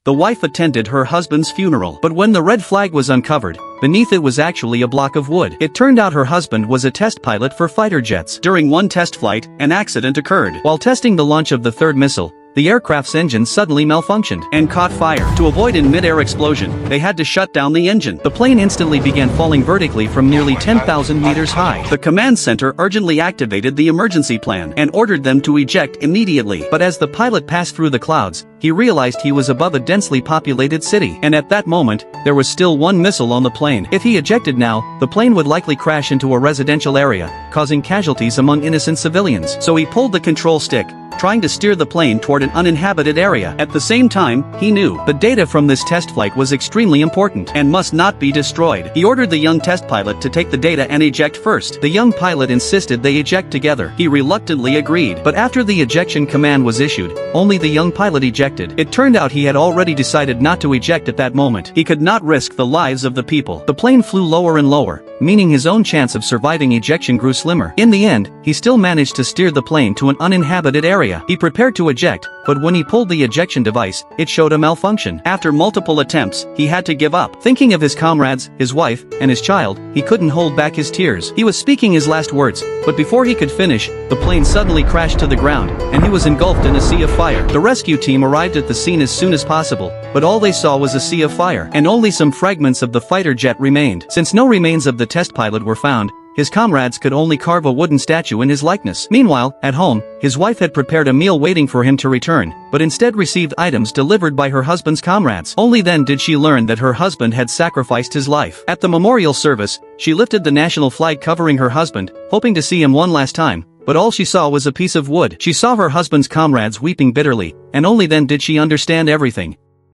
The wife attended her husband's funeral. But when the red flag was uncovered, beneath it was actually a block of wood. It turned out her husband was a test pilot for fighter jets. During one test flight, an accident occurred. While testing the launch of the third missile, the aircraft's engine suddenly malfunctioned and caught fire. To avoid an mid-air explosion, they had to shut down the engine. The plane instantly began falling vertically from nearly 10,000 meters high. The command center urgently activated the emergency plan and ordered them to eject immediately. But as the pilot passed through the clouds, he realized he was above a densely populated city. And at that moment, there was still one missile on the plane. If he ejected now, the plane would likely crash into a residential area, causing casualties among innocent civilians. So he pulled the control stick, trying to steer the plane toward an uninhabited area. At the same time, he knew the data from this test flight was extremely important and must not be destroyed. He ordered the young test pilot to take the data and eject first. The young pilot insisted they eject together. He reluctantly agreed. But after the ejection command was issued, only the young pilot ejected. It turned out he had already decided not to eject at that moment. He could not risk the lives of the people. The plane flew lower and lower, meaning his own chance of surviving ejection grew slimmer. In the end, he still managed to steer the plane to an uninhabited area. He prepared to eject, but when he pulled the ejection device, it showed a malfunction. After multiple attempts, he had to give up. Thinking of his comrades, his wife, and his child, he couldn't hold back his tears. He was speaking his last words, but before he could finish, the plane suddenly crashed to the ground, and he was engulfed in a sea of fire. The rescue team arrived at the scene as soon as possible, but all they saw was a sea of fire, and only some fragments of the fighter jet remained. Since no remains of the test pilot were found, his comrades could only carve a wooden statue in his likeness. Meanwhile, at home, his wife had prepared a meal waiting for him to return, but instead received items delivered by her husband's comrades. Only then did she learn that her husband had sacrificed his life. At the memorial service, she lifted the national flag covering her husband, hoping to see him one last time, but all she saw was a piece of wood. She saw her husband's comrades weeping bitterly, and only then did she understand everything.